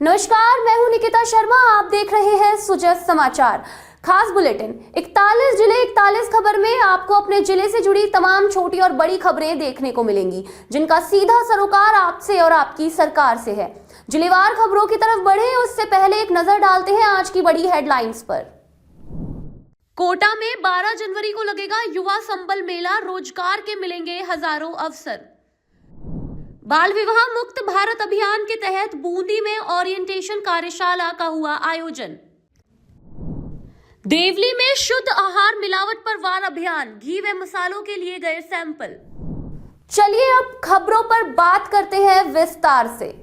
नमस्कार, मैं हूं निकिता शर्मा। आप देख रहे हैं सुजस समाचार खास बुलेटिन। 41 जिले 41 खबर में आपको अपने जिले से जुड़ी तमाम छोटी और बड़ी खबरें देखने को मिलेंगी, जिनका सीधा सरोकार आपसे और आपकी सरकार से है। जिलेवार खबरों की तरफ बढ़े उससे पहले एक नजर डालते हैं आज की बड़ी हेडलाइंस पर। कोटा में 12 जनवरी को लगेगा युवा संबल मेला, रोजगार के मिलेंगे हजारों अवसर। बाल विवाह मुक्त भारत अभियान के तहत बूंदी में ओरिएंटेशन कार्यशाला का हुआ आयोजन। देवली में शुद्ध आहार मिलावट पर वार अभियान, घी व मसालों के लिए गए सैंपल। चलिए अब खबरों पर बात करते हैं विस्तार से।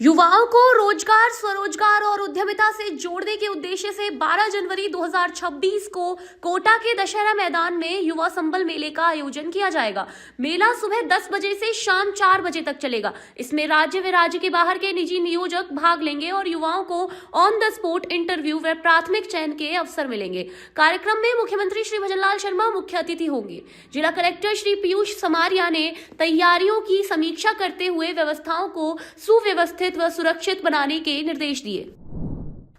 युवाओं को रोजगार, स्वरोजगार और उद्यमिता से जोड़ने के उद्देश्य से 12 जनवरी 2026 को कोटा के दशहरा मैदान में युवा संबल मेले का आयोजन किया जाएगा। मेला सुबह 10 बजे से शाम 4 बजे तक चलेगा। इसमें राज्य व राज्य के बाहर के निजी नियोजक भाग लेंगे और युवाओं को ऑन द स्पॉट इंटरव्यू व प्राथमिक चयन के अवसर मिलेंगे। कार्यक्रम में मुख्यमंत्री श्री भजनलाल शर्मा मुख्य अतिथि होंगे। जिला कलेक्टर श्री पीयूष समारिया ने तैयारियों की समीक्षा करते हुए व्यवस्थाओं को सुव्यवस्थित व सुरक्षित बनाने के निर्देश दिए।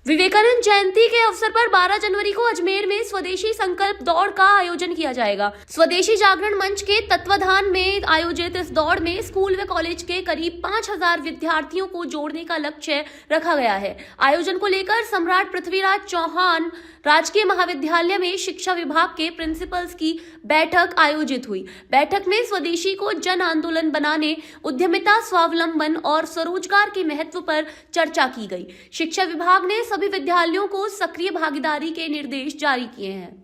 विवेकानंद जयंती के अवसर पर 12 जनवरी को अजमेर में स्वदेशी संकल्प दौड़ का आयोजन किया जाएगा। स्वदेशी जागरण मंच के तत्वाधान में आयोजित इस दौड़ में स्कूल व कॉलेज के करीब 5000 विद्यार्थियों को जोड़ने का लक्ष्य रखा गया है। आयोजन को लेकर सम्राट पृथ्वीराज चौहान राजकीय महाविद्यालय में शिक्षा विभाग के प्रिंसिपल्स की बैठक आयोजित हुई। बैठक में स्वदेशी को जन आंदोलन बनाने, उद्यमिता, स्वावलंबन और स्वरोजगार के महत्व पर चर्चा की गई। शिक्षा विभाग ने सभी विद्यालयों को सक्रिय भागीदारी के निर्देश जारी किए हैं।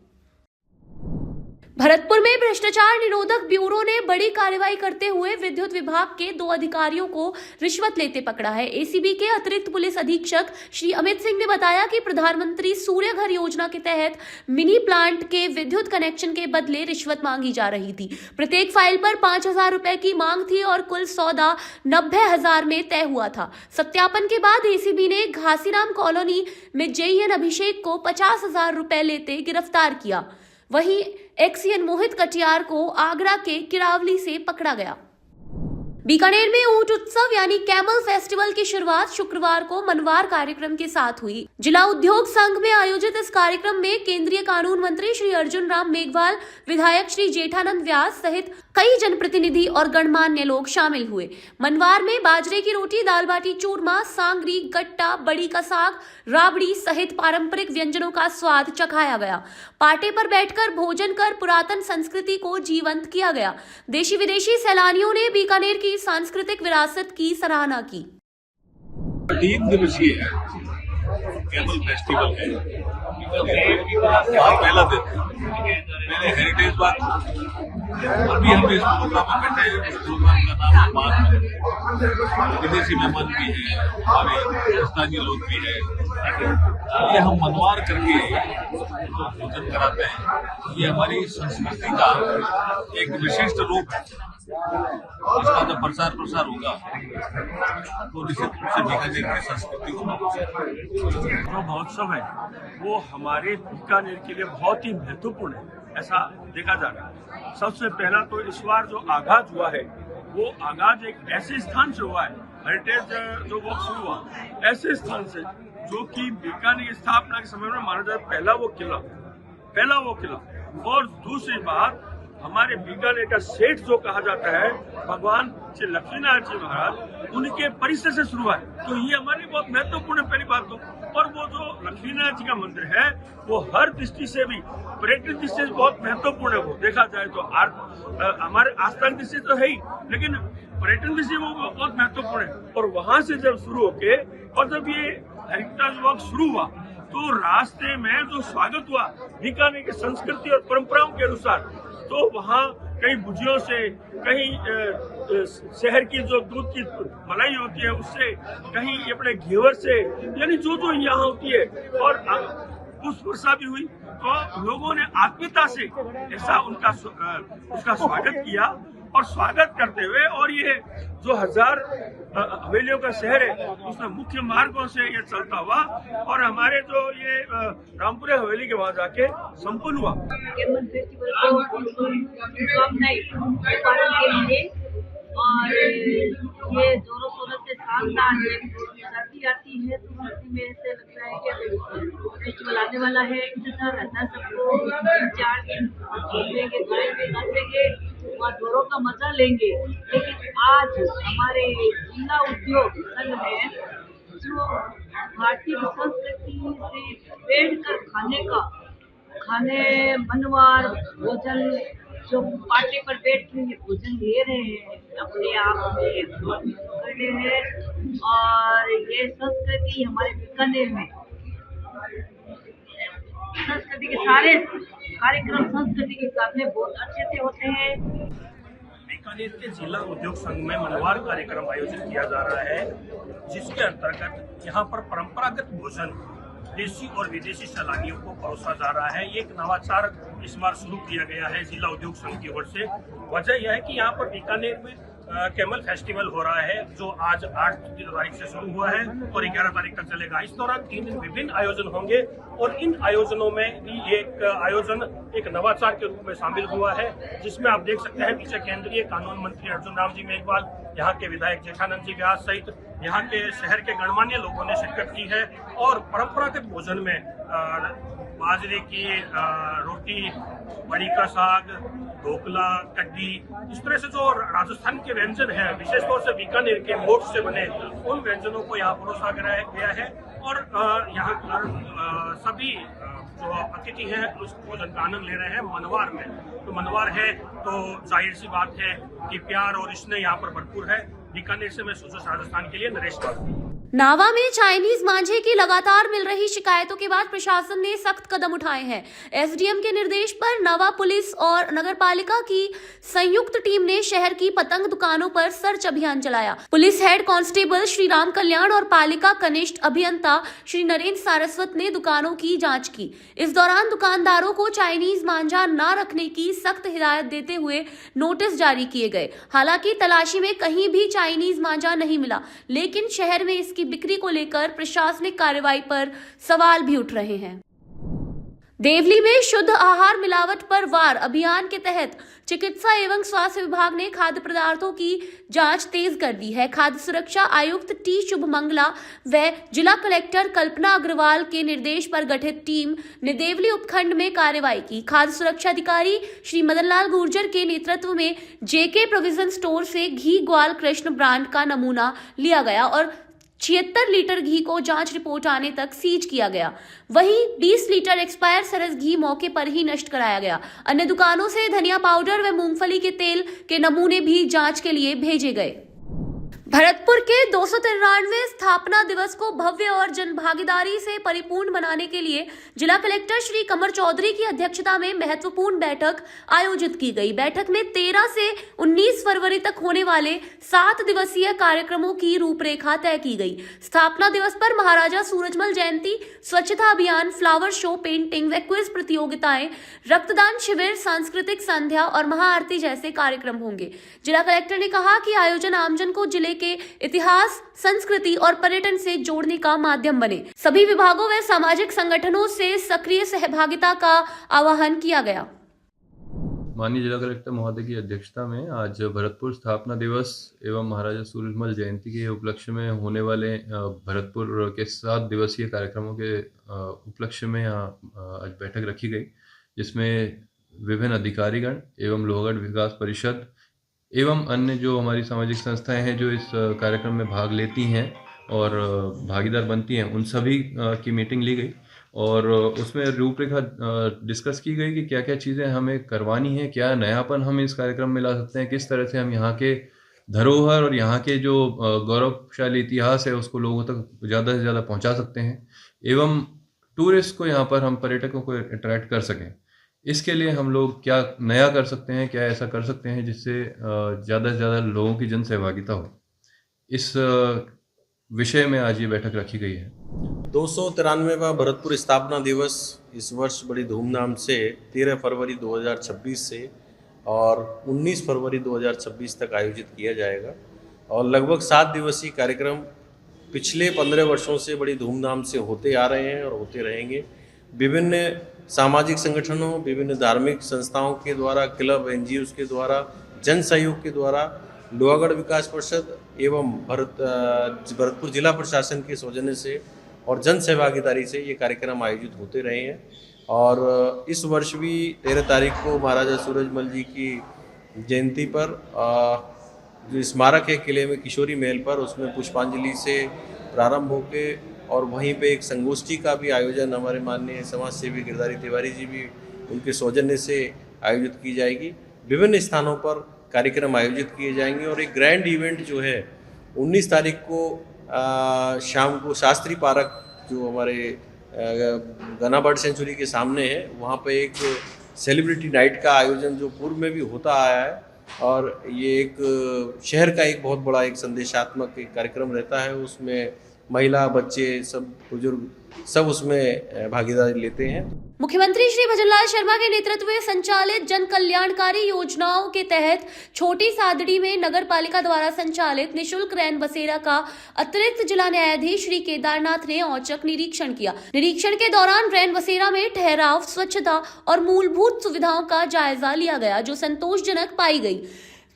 भरतपुर में भ्रष्टाचार निरोधक ब्यूरो ने बड़ी कार्रवाई करते हुए विद्युत विभाग के 2 अधिकारियों को रिश्वत लेते पकड़ा है। एसीबी के अतिरिक्त पुलिस अधीक्षक श्री अमित सिंह ने बताया कि प्रधानमंत्री सूर्य घर योजना के तहत मिनी प्लांट के विद्युत कनेक्शन के बदले रिश्वत मांगी जा रही थी। प्रत्येक फाइल पर 5000 रुपए की मांग थी और कुल सौदा 90,000 में तय हुआ था। सत्यापन के बाद एसीबी ने घासीराम कॉलोनी में जेईएन अभिषेक को 50,000 रुपए लेते गिरफ्तार किया। वहीं एक्सीएन मोहित कटियार को आगरा के किरावली से पकड़ा गया। बीकानेर में ऊंट उत्सव यानी कैमल फेस्टिवल की शुरुआत शुक्रवार को मनवार कार्यक्रम के साथ हुई। जिला उद्योग संघ में आयोजित इस कार्यक्रम में केंद्रीय कानून मंत्री श्री अर्जुन राम मेघवाल, विधायक श्री जेठानंद व्यास सहित कई जनप्रतिनिधि और गणमान्य लोग शामिल हुए। मनवार में बाजरे की रोटी, दाल बाटी चूरमा, सांगरी, गट्टा, बड़ी का साग, राबड़ी सहित पारंपरिक व्यंजनों का स्वाद चखाया गया। पाटे पर बैठकर भोजन कर पुरातन संस्कृति को जीवंत किया गया। देशी विदेशी सैलानियों ने बीकानेर की सांस्कृतिक विरासत की सराहना की। 3 दिवसीय है कैमल फेस्टिवल है। बहुत पहला दिन मैंने हेरिटेज बात, अभी हम इस प्रोग्राम में बैठे हैं। इस प्रोग्राम का नाम है बात में। विदेशी मेहमान भी है, हमारे स्थानीय लोग भी है। ये हम मनवार करके भोजन कराते हैं। ये हमारी संस्कृति का एक विशिष्ट रूप है। इसका जब प्रसार होगा तो निश्चित रूप से बीकानेर की संस्कृति को जो महोत्सव है वो हमारे बीकानेर के लिए बहुत ही महत्वपूर्ण है, ऐसा देखा जा रहा है। सबसे पहला तो इस बार जो आगाज हुआ है वो आगाज एक ऐसे स्थान से हुआ है, हेरिटेज जो वो शुरू हुआ ऐसे स्थान से जो कि बीकानेर की स्थापना के समय में माना जाता है पहला वो किला। और दूसरी बात, हमारे बीकानेर का सेठ जो कहा जाता है भगवान श्री लक्ष्मीनारायण जी महाराज, उनके परिसर से शुरू है। तो ये हमारे लिए बहुत महत्वपूर्ण है पहली बात तो। और वो जो लक्ष्मीनारायण जी का मंदिर है वो हर दृष्टि से भी, पर्यटन दृष्टि से बहुत महत्वपूर्ण है। वो देखा जाए तो हमारे आस्था की दृष्टि तो है ही, लेकिन पर्यटन दृष्टि वो बहुत महत्वपूर्ण है। और वहां से जब शुरू होके और जब ये हेरिटेज वॉक शुरू हुआ तो रास्ते में जो स्वागत हुआ बीकानेर की संस्कृति और परंपराओं के अनुसार, तो वहाँ कहीं भुजियों से, कहीं शहर की जो दूध की मलाई होती है उससे, कहीं अपने घेवर से, यानी जो यहाँ होती है। और पुष्प वर्षा भी हुई तो लोगों ने आत्मीयता से ऐसा उसका स्वागत किया। और स्वागत करते हुए, और ये जो 1000 हवेलियों का शहर है उसमें मुख्य मार्गों से ये चलता हुआ और हमारे जो ये रामपुरा हवेली के वहां जाके संपन्न हुआ। कैमल फेस्टिवल को शुभकामनाएं के लिए, और ये जोरों शोरों से साथ संस्कृति आती है तो संस्कृति में ऐसे लगता है कि फेस्टिवल आने वाला है, इंतजार रहता है सबको। 3-4 दिन घूमेंगे, खाएंगे, नाचेंगे और जोरों का मजा लेंगे। लेकिन आज हमारे जिला उद्योग संघ में जो भारतीय संस्कृति से बैठकर खाने मनवार भोजन जो पार्टी पर बैठ के ये भोजन ले रहे हैं, अपने आप में कर रहे हैं। और ये संस्कृति हमारे बीकानेर में संस्कृति के सारे कार्यक्रम संस्कृति के साथ में बहुत अच्छे से होते हैं। बीकानेर के जिला उद्योग संघ में मनवार कार्यक्रम आयोजित किया जा रहा है, जिसके अंतर्गत यहाँ पर परंपरागत भोजन देशी और विदेशी सैलानियों को परोसा जा रहा है। ये एक नवाचार इस बार शुरू किया गया है जिला उद्योग संघ की ओर से। वजह यह है कि यहाँ पर बीकानेर में कैमल फेस्टिवल हो रहा है, जो आज 8 तारीख से शुरू हुआ है और 11 तारीख तक चलेगा। इस दौरान 3 दिन विभिन्न आयोजन होंगे और इन आयोजनों में भी एक आयोजन एक नवाचार के रूप में शामिल हुआ है, जिसमें आप देख सकते हैं पीछे केंद्रीय कानून मंत्री अर्जुन राम जी मेघवाल, यहाँ के विधायक जेठानंद जी व्यास सहित यहाँ के शहर के गणमान्य लोगों ने शिरकत की है। और परंपरागत भोजन में बाजरे की रोटी, बड़ी का साग, ढोकला, कड्डी, इस तरह से जो राजस्थान के व्यंजन हैं, विशेष तौर से बीकानेर के मोठ से बने उन व्यंजनों को यहाँ परोसा गया है। और यहाँ सभी जो अतिथि हैं उस भोजन का आनंद ले रहे हैं मनवार में। तो मनवार है तो जाहिर सी बात है कि प्यार और स्नेह यहाँ पर भरपूर है। बीकानेर से मैं सुजस राजस्थान के लिए नरेश पाल। नावा में चाइनीज मांझे की लगातार मिल रही शिकायतों के बाद प्रशासन ने सख्त कदम उठाए हैं। एसडीएम के निर्देश पर नावा पुलिस और नगरपालिका की संयुक्त टीम ने शहर की पतंग दुकानों पर सर्च अभियान चलाया। Police head constable Shri Ram Kalyan और पालिका कनिष्ठ अभियंता श्री नरेंद्र सारस्वत ने दुकानों की जांच की। इस दौरान दुकानदारों को चाइनीज मांझा न रखने की सख्त हिदायत देते हुए नोटिस जारी किए गए। हालांकि तलाशी में कहीं भी चाइनीज मांझा नहीं मिला, लेकिन शहर में इसकी बिक्री को लेकर प्रशासनिक कार्रवाई पर सवाल भी उठ रहे हैं। देवली में शुद्ध आहार मिलावट पर वार अभियान के तहत चिकित्सा एवं स्वास्थ्य विभाग ने खाद्य पदार्थों की जांच तेज कर दी है। खाद्य सुरक्षा आयुक्त टी शुभमंगला व जिला कलेक्टर कल्पना अग्रवाल के निर्देश पर गठित टीम ने देवली उपखंड में कार्रवाई की। खाद्य सुरक्षा अधिकारी श्री मदनलाल गुर्जर के नेतृत्व में जेके प्रोविजन स्टोर से घी ग्वाल कृष्ण ब्रांड का नमूना लिया गया और 76 लीटर घी को जांच रिपोर्ट आने तक सीज किया गया। वहीं 20 लीटर एक्सपायर सरस घी मौके पर ही नष्ट कराया गया। अन्य दुकानों से धनिया पाउडर व मूंगफली के तेल के नमूने भी जांच के लिए भेजे गए। भरतपुर के 293वें स्थापना दिवस को भव्य और जनभागीदारी से परिपूर्ण बनाने के लिए जिला कलेक्टर श्री कमर चौधरी की अध्यक्षता में महत्वपूर्ण बैठक आयोजित की गई। बैठक में 13 से 19 फरवरी तक होने वाले 7 दिवसीय कार्यक्रमों की रूपरेखा तय की गई। स्थापना दिवस पर महाराजा सूरजमल जयंती, स्वच्छता अभियान, फ्लावर शो, पेंटिंग व क्विज प्रतियोगिताएं, रक्तदान शिविर, सांस्कृतिक संध्या और महाआरती जैसे कार्यक्रम होंगे। जिला कलेक्टर ने कहा कि आयोजन आमजन को जिले के इतिहास, संस्कृति और पर्यटन से जोड़ने का माध्यम बने। सभी विभागों व सामाजिक संगठनों से सक्रिय सहभागिता का आह्वान किया गया। माननीय जिला कलेक्टर महोदय की अध्यक्षता में आज भरतपुर स्थापना दिवस एवं महाराजा सूरजमल जयंती के उपलक्ष्य में होने वाले भरतपुर के 7 दिवसीय कार्यक्रमों के उपलक्ष्य में आज बैठक रखी गई, जिसमें विभिन्न अधिकारीगण एवं लोहगढ़ विकास परिषद एवं अन्य जो हमारी सामाजिक संस्थाएं हैं जो इस कार्यक्रम में भाग लेती हैं और भागीदार बनती हैं, उन सभी की मीटिंग ली गई और उसमें रूपरेखा डिस्कस की गई कि क्या क्या चीज़ें हमें करवानी है, क्या नयापन हम इस कार्यक्रम में ला सकते हैं, किस तरह से हम यहाँ के धरोहर और यहाँ के जो गौरवशाली इतिहास है उसको लोगों तक ज़्यादा से ज़्यादा पहुँचा सकते हैं एवं टूरिस्ट को यहाँ पर हम पर्यटकों को अट्रैक्ट कर सकें। इसके लिए हम लोग क्या नया कर सकते हैं, क्या ऐसा कर सकते हैं जिससे ज़्यादा से ज़्यादा लोगों की जन सहभागिता हो, इस विषय में आज ये बैठक रखी गई है। 293वां भरतपुर स्थापना दिवस इस वर्ष बड़ी धूमधाम से 13 फरवरी 2026 से और 19 फरवरी 2026 तक आयोजित किया जाएगा और लगभग 7 दिवसीय कार्यक्रम पिछले 15 वर्षों से बड़ी धूमधाम से होते आ रहे हैं और होते रहेंगे। विभिन्न सामाजिक संगठनों, विभिन्न धार्मिक संस्थाओं के द्वारा, क्लब, NGOs के द्वारा, जन सहयोग के द्वारा, लोहागढ़ विकास परिषद एवं भरतपुर जिला प्रशासन के सौजन्य से और जन सहभागीदारी से ये कार्यक्रम आयोजित होते रहे हैं। और इस वर्ष भी 13 तारीख को महाराजा सूरजमल जी की जयंती पर जो स्मारक है किले में किशोरी महल पर, उसमें पुष्पांजलि से प्रारंभ होके और वहीं पे एक संगोष्ठी का भी आयोजन हमारे माननीय समाज सेवी गिरधारी तिवारी जी भी उनके सौजन्य से आयोजित की जाएगी। विभिन्न स्थानों पर कार्यक्रम आयोजित किए जाएंगे और एक ग्रैंड इवेंट जो है 19 तारीख को शाम को शास्त्री पार्क जो हमारे गना बर्ड सेंचुरी के सामने है, वहाँ पे एक सेलिब्रिटी नाइट का आयोजन जो पूर्व में भी होता आया है और ये एक शहर का एक बहुत बड़ा एक संदेशात्मक एक कार्यक्रम रहता है। उसमें महिला, बच्चे, सब बुजुर्ग सब उसमें भागीदारी लेते हैं। मुख्यमंत्री श्री भजनलाल शर्मा के नेतृत्व में संचालित जन कल्याणकारी योजनाओं के तहत छोटी सादड़ी में नगर पालिका द्वारा संचालित निशुल्क रैन बसेरा का अतिरिक्त जिला न्यायाधीश श्री केदारनाथ ने औचक निरीक्षण किया। निरीक्षण के दौरान रैन बसेरा में ठहराव, स्वच्छता और मूलभूत सुविधाओं का जायजा लिया गया, जो संतोषजनक पाई गई।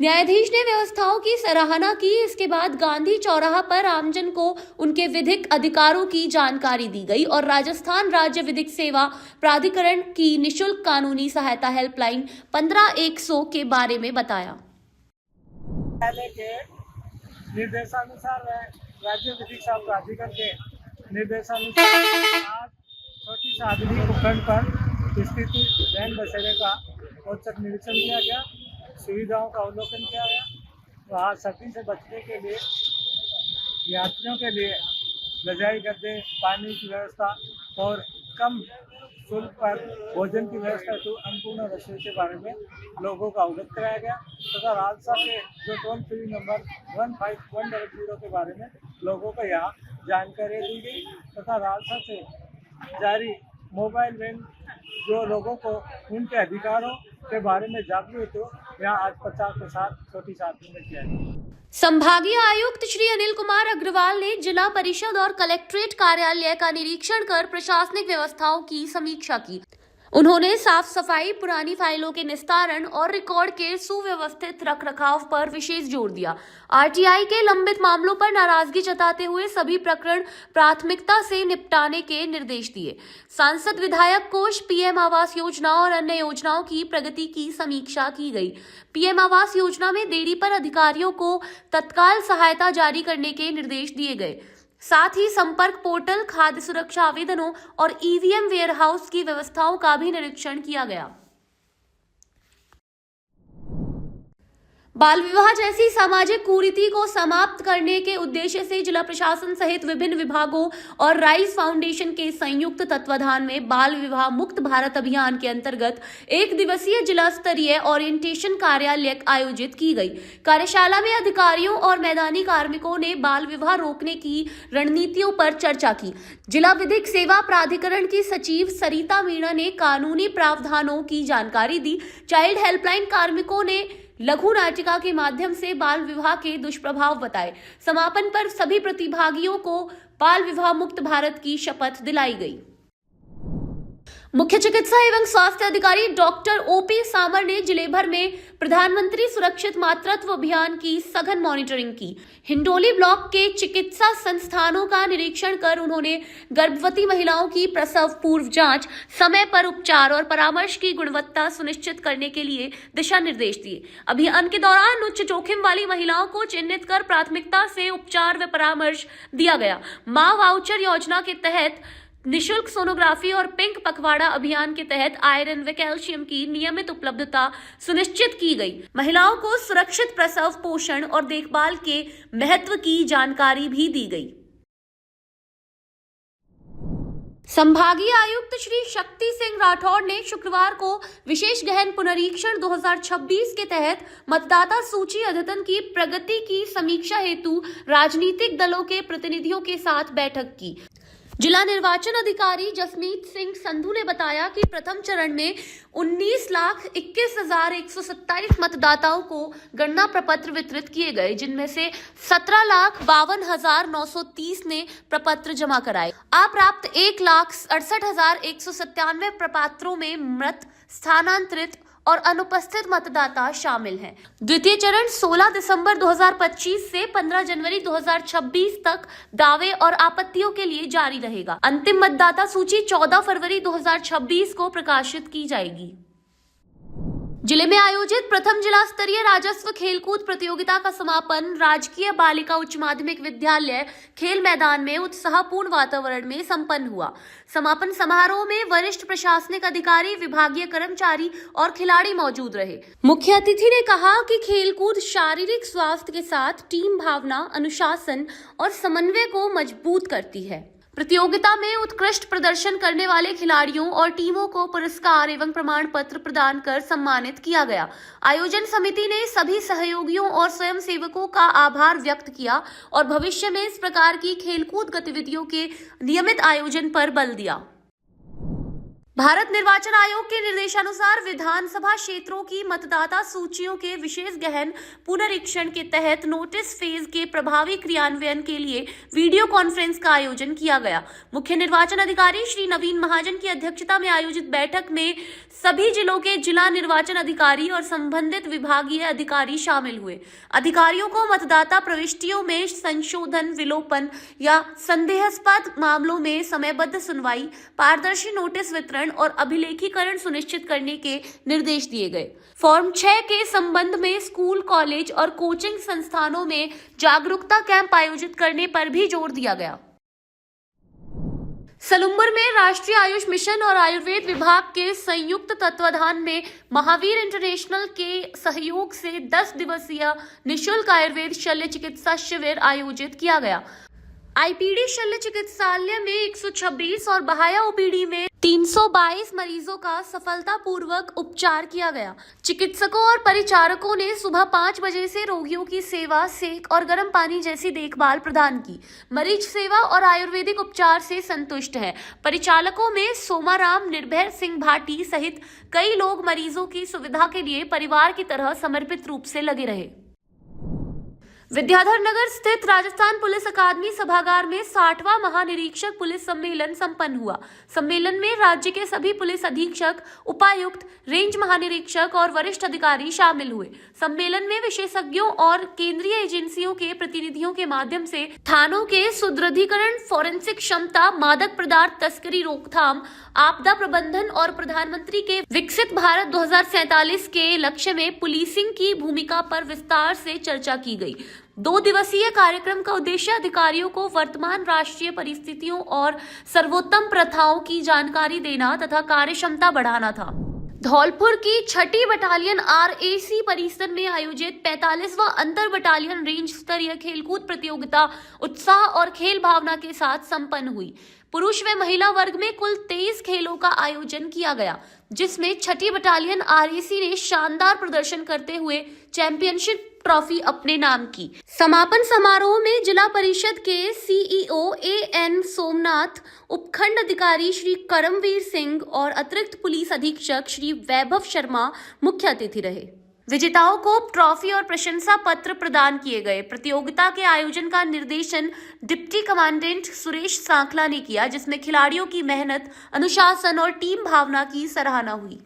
न्यायाधीश ने व्यवस्थाओं की सराहना की। इसके बाद गांधी चौराहा पर आमजन को उनके विधिक अधिकारों की जानकारी दी गई और राजस्थान राज्य विधिक सेवा प्राधिकरण की निशुल्क कानूनी सहायता हेल्पलाइन 15100 के बारे में बताया। न्यायालय के निर्देशानुसार व राज्य विधिक सेवा प्राधिकरण के निर्देशानुसार आज छोटी सादड़ी उपखंड पर स्थित रैन बसेरे का औचक निरीक्षण किया गया, सुविधाओं का अवलोकन किया गया। वहाँ सर्दी से बचने के लिए यात्रियों के लिए रजाई गद्दे, पानी की व्यवस्था और कम शुल्क पर भोजन की व्यवस्था हेतु अन्नपूर्णा रसोई के बारे में लोगों को अवगत कराया गया तथा राजसा के जो टोल फ्री नंबर 15100 के बारे में लोगों को यहाँ जानकारी दी गई तथा राजसा से जारी मोबाइल वैन जो लोगों को उनके अधिकारों के बारे में जागरूक हो, यहाँ आज 50 के साथ छोटी सादड़ी में किया गया। संभागीय आयुक्त श्री अनिल कुमार अग्रवाल ने जिला परिषद और कलेक्ट्रेट कार्यालय का निरीक्षण कर प्रशासनिक व्यवस्थाओं की समीक्षा की। उन्होंने साफ सफाई, पुरानी फाइलों के निस्तारण और रिकॉर्ड के सुव्यवस्थित रखरखाव पर विशेष जोर दिया। आरटीआई के लंबित मामलों पर नाराजगी जताते हुए सभी प्रकरण प्राथमिकता से निपटाने के निर्देश दिए। सांसद विधायक कोष, पीएम आवास योजना और अन्य योजनाओं की प्रगति की समीक्षा की गई। पीएम आवास योजना में देरी पर अधिकारियों को तत्काल सहायता जारी करने के निर्देश दिए गए। साथ ही संपर्क पोर्टल, खाद्य सुरक्षा आवेदनों और ईवीएम वेयरहाउस की व्यवस्थाओं का भी निरीक्षण किया गया। बाल विवाह जैसी सामाजिक कुरीति को समाप्त करने के उद्देश्य से जिला प्रशासन सहित विभिन्न विभागों और राइज फाउंडेशन के संयुक्त तत्वाधान में बाल विवाह मुक्त भारत अभियान के अंतर्गत 1 दिवसीय जिला स्तरीय ओरिएंटेशन कार्यालय आयोजित की गई। कार्यशाला में अधिकारियों और मैदानी कार्मिकों ने बाल विवाह रोकने की रणनीतियों पर चर्चा की। जिला विधिक सेवा प्राधिकरण की सचिव सरिता मीणा ने कानूनी प्रावधानों की जानकारी दी। चाइल्ड हेल्पलाइन कार्मिकों ने लघु नाटिका के माध्यम से बाल विवाह के दुष्प्रभाव बताए। समापन पर सभी प्रतिभागियों को बाल विवाह मुक्त भारत की शपथ दिलाई गई। मुख्य चिकित्सा एवं स्वास्थ्य अधिकारी डॉक्टर ओपी सामर ने जिले भर में प्रधानमंत्री सुरक्षित मातृत्व अभियान की सघन मॉनिटरिंग की। हिंडोली ब्लॉक के चिकित्सा संस्थानों का निरीक्षण कर उन्होंने गर्भवती महिलाओं की प्रसव पूर्व जांच, समय पर उपचार और परामर्श की गुणवत्ता सुनिश्चित करने के लिए दिशा निर्देश दिए। अभियान के दौरान उच्च जोखिम वाली महिलाओं को चिन्हित कर प्राथमिकता से उपचार व परामर्श दिया गया। मां वाउचर योजना के तहत निशुल्क सोनोग्राफी और पिंक पखवाड़ा अभियान के तहत आयरन व कैल्शियम की नियमित उपलब्धता सुनिश्चित की गई। महिलाओं को सुरक्षित प्रसव, पोषण और देखभाल के महत्व की जानकारी भी दी गई। संभागीय आयुक्त श्री शक्ति सिंह राठौड़ ने शुक्रवार को विशेष गहन पुनरीक्षण 2026 के तहत मतदाता सूची अद्यतन की प्रगति की समीक्षा हेतु राजनीतिक दलों के प्रतिनिधियों के साथ बैठक की। जिला निर्वाचन अधिकारी जसमीत सिंह संधू ने बताया कि प्रथम चरण में 19,21,127 मतदाताओं को गणना प्रपत्र वितरित किए गए, जिनमें से 17,52,930 ने प्रपत्र जमा कराए। अप्राप्त 1,68,197 प्रपत्रों में मृत, स्थानांतरित और अनुपस्थित मतदाता शामिल हैं। द्वितीय चरण 16 दिसंबर 2025 से 15 जनवरी 2026 तक दावे और आपत्तियों के लिए जारी रहेगा। अंतिम मतदाता सूची 14 फरवरी 2026 को प्रकाशित की जाएगी। जिले में आयोजित प्रथम जिला स्तरीय राजस्व खेलकूद प्रतियोगिता का समापन राजकीय बालिका उच्च माध्यमिक विद्यालय खेल मैदान में उत्साहपूर्ण वातावरण में संपन्न हुआ। समापन समारोह में वरिष्ठ प्रशासनिक अधिकारी, विभागीय कर्मचारी और खिलाड़ी मौजूद रहे। मुख्य अतिथि ने कहा कि खेलकूद शारीरिक स्वास्थ्य के साथ टीम भावना, अनुशासन और समन्वय को मजबूत करती है। प्रतियोगिता में उत्कृष्ट प्रदर्शन करने वाले खिलाड़ियों और टीमों को पुरस्कार एवं प्रमाण पत्र प्रदान कर सम्मानित किया गया। आयोजन समिति ने सभी सहयोगियों और स्वयंसेवकों का आभार व्यक्त किया और भविष्य में इस प्रकार की खेलकूद गतिविधियों के नियमित आयोजन पर बल दिया। भारत निर्वाचन आयोग के निर्देशानुसार विधानसभा क्षेत्रों की मतदाता सूचियों के विशेष गहन पुनरीक्षण के तहत नोटिस फेज के प्रभावी क्रियान्वयन के लिए वीडियो कॉन्फ्रेंस का आयोजन किया गया। मुख्य निर्वाचन अधिकारी श्री नवीन महाजन की अध्यक्षता में आयोजित बैठक में सभी जिलों के जिला निर्वाचन अधिकारी और संबंधित विभागीय अधिकारी शामिल हुए। अधिकारियों को मतदाता प्रविष्टियों में संशोधन, विलोपन या संदेहास्पद मामलों में समयबद्ध सुनवाई, पारदर्शी नोटिस वितरण और अभिलेखीकरण सुनिश्चित करने के निर्देश दिए गए। फॉर्म 6 के संबंध में स्कूल, कॉलेज और कोचिंग संस्थानों में जागरूकता कैंप आयोजित करने पर भी जोर दिया गया। सलुम्बर में राष्ट्रीय आयुष मिशन और आयुर्वेद विभाग के संयुक्त तत्वाधान में महावीर इंटरनेशनल के सहयोग से 10 दिवसीय निःशुल्क आयुर्वेद शल्य चिकित्सा शिविर आयोजित किया गया। आईपीडी शल्य चिकित्सालय में 126 और बहाया ओपीडी में 322 मरीजों का सफलतापूर्वक उपचार किया गया। चिकित्सकों और परिचारकों ने सुबह 5 बजे से रोगियों की सेवा, सेक और गर्म पानी जैसी देखभाल प्रदान की। मरीज सेवा और आयुर्वेदिक उपचार से संतुष्ट हैं। परिचालकों में सोमाराम, निर्भय सिंह भाटी सहित कई लोग मरीजों की सुविधा के लिए परिवार की तरह समर्पित रूप से लगे रहे। विद्याधर नगर स्थित राजस्थान पुलिस अकादमी सभागार में 60वां महानिरीक्षक पुलिस सम्मेलन संपन्न हुआ। सम्मेलन में राज्य के सभी पुलिस अधीक्षक, उपायुक्त, रेंज महानिरीक्षक और वरिष्ठ अधिकारी शामिल हुए। सम्मेलन में विशेषज्ञों और केंद्रीय एजेंसियों के प्रतिनिधियों के माध्यम से थानों के सुदृढ़ीकरण, फोरेंसिक क्षमता, मादक पदार्थ तस्करी रोकथाम, आपदा प्रबंधन और प्रधानमंत्री के विकसित भारत 2047 के लक्ष्य में पुलिसिंग की भूमिका पर विस्तार से चर्चा की गई। 2 दिवसीय कार्यक्रम का उद्देश्य अधिकारियों को वर्तमान राष्ट्रीय परिस्थितियों और सर्वोत्तम प्रथाओं की जानकारी देना तथा कार्यक्षमता बढ़ाना था। धौलपुर की 6ठी बटालियन RAC परिसर में आयोजित 45वां अंतर बटालियन रेंज स्तरीय खेलकूद प्रतियोगिता उत्साह और खेल भावना के साथ संपन्न हुई। पुरुष व महिला वर्ग में कुल 23 खेलों का आयोजन किया गया, जिसमें 6ठी बटालियन RAC ने शानदार प्रदर्शन करते हुए चैंपियनशिप ट्रॉफी अपने नाम की। समापन समारोह में जिला परिषद के CEO AN सोमनाथ, उपखंड अधिकारी श्री करमवीर सिंह और अतिरिक्त पुलिस अधीक्षक श्री वैभव शर्मा मुख्य अतिथि रहे। विजेताओं को ट्रॉफी और प्रशंसा पत्र प्रदान किए गए। प्रतियोगिता के आयोजन का निर्देशन डिप्टी कमांडेंट सुरेश सांखला ने किया, जिसमें खिलाड़ियों की मेहनत, अनुशासन और टीम भावना की सराहना हुई।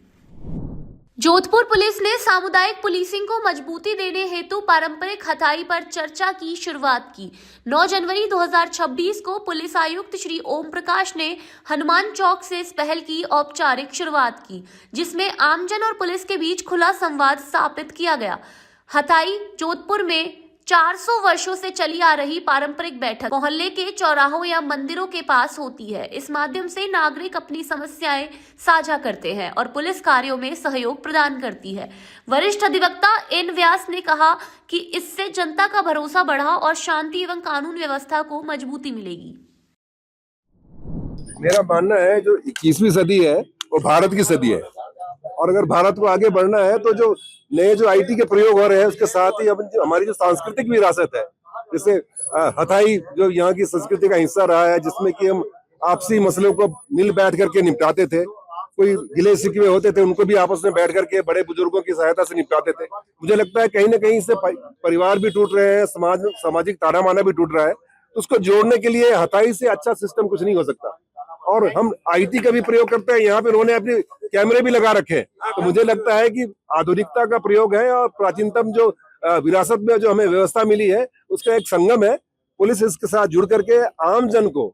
जोधपुर पुलिस ने सामुदायिक पुलिसिंग को मजबूती देने हेतु पारंपरिक हथाई पर चर्चा की शुरुआत की। 9 जनवरी 2026 को पुलिस आयुक्त श्री ओम प्रकाश ने हनुमान चौक से इस पहल की औपचारिक शुरुआत की, जिसमें आमजन और पुलिस के बीच खुला संवाद स्थापित किया गया। हथाई जोधपुर में 400 वर्षों से चली आ रही पारंपरिक बैठक मोहल्ले के चौराहों या मंदिरों के पास होती है। इस माध्यम से नागरिक अपनी समस्याएं साझा करते हैं और पुलिस कार्यों में सहयोग प्रदान करती है। वरिष्ठ अधिवक्ता एन व्यास ने कहा कि इससे जनता का भरोसा बढ़ा और शांति एवं कानून व्यवस्था को मजबूती मिलेगी। मेरा मानना है जो 21वीं सदी है वो भारत की सदी है, और अगर भारत को आगे बढ़ना है तो जो नए जो IT के प्रयोग हो रहे हैं उसके साथ ही हमारी जो सांस्कृतिक विरासत है, जैसे हथाई जो यहाँ की संस्कृति का हिस्सा रहा है, जिसमें कि हम आपसी मसलों को मिल बैठ करके निपटाते थे। कोई गिले शिकवे होते थे उनको भी आपस में बैठ करके बड़े बुजुर्गों की सहायता से निपटाते थे। मुझे लगता है कहीं ना कहीं इससे परिवार भी टूट रहे हैं, सामाजिक तानामाना भी टूट रहा है। तो उसको जोड़ने के लिए हथाई से अच्छा सिस्टम कुछ नहीं हो सकता। और हम आईटी का भी प्रयोग करते हैं। यहाँ पे उन्होंने अपने कैमरे भी लगा रखे हैं। तो मुझे लगता है कि आधुनिकता का प्रयोग है और प्राचीनतम जो विरासत में जो हमें व्यवस्था मिली है उसका एक संगम है। पुलिस इसके साथ जुड़ करके आम जन को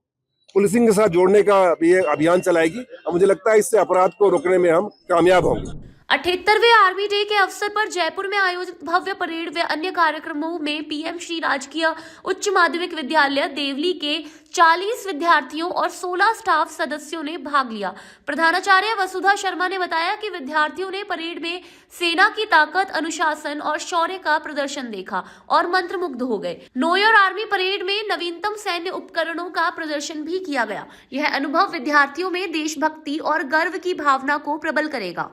पुलिसिंग के साथ जोड़ने का ये अभियान चलाएगी और मुझे लगता है इससे अपराध को रोकने में हम कामयाब होंगे। 78वें आर्मी डे के अवसर पर जयपुर में आयोजित भव्य परेड व अन्य कार्यक्रमों में पीएम श्री राजकीय उच्च माध्यमिक विद्यालय देवली के 40 विद्यार्थियों और 16 स्टाफ सदस्यों ने भाग लिया। प्रधानाचार्य वसुधा शर्मा ने बताया कि विद्यार्थियों ने परेड में सेना की ताकत, अनुशासन और शौर्य का प्रदर्शन देखा और मंत्रमुग्ध हो गए। नो योर आर्मी परेड में नवीनतम सैन्य उपकरणों का प्रदर्शन भी किया गया। यह अनुभव विद्यार्थियों में देशभक्ति और गर्व की भावना को प्रबल करेगा।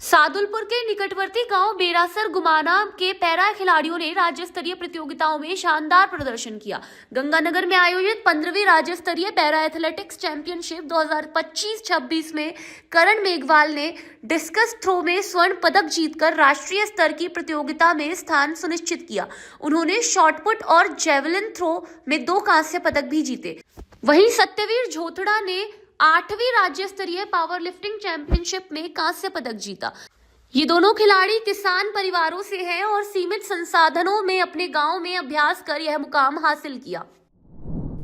सादुलपुर के निकटवर्ती गांव बेरासर गुमाना के पैरा खिलाड़ियों ने राज्य स्तरीय प्रतियोगिताओं में शानदार प्रदर्शन किया। गंगानगर में आयोजित 15वीं राज्य स्तरीय पैरा एथलेटिक्स चैंपियनशिप 2025-26 में करण मेघवाल ने डिस्कस थ्रो में स्वर्ण पदक जीतकर राष्ट्रीय स्तर की प्रतियोगिता में स्थान सुनिश्चित किया। उन्होंने शॉटपुट और जेवलिन थ्रो में 2 कांस्य पदक भी जीते। वहीं सत्यवीर झोथड़ा ने 8वीं राज्य स्तरीय पावर लिफ्टिंग चैंपियनशिप में कांस्य पदक जीता। ये दोनों खिलाड़ी किसान परिवारों से हैं और सीमित संसाधनों में अपने गांव में अभ्यास कर यह मुकाम हासिल किया।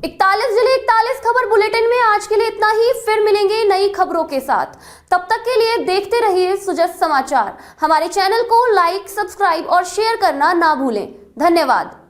41 जिले 41 खबर बुलेटिन में आज के लिए इतना ही। फिर मिलेंगे नई खबरों के साथ। तब तक के लिए देखते रहिए सुजस समाचार। हमारे चैनल को लाइक, सब्सक्राइब और शेयर करना ना भूलें। धन्यवाद।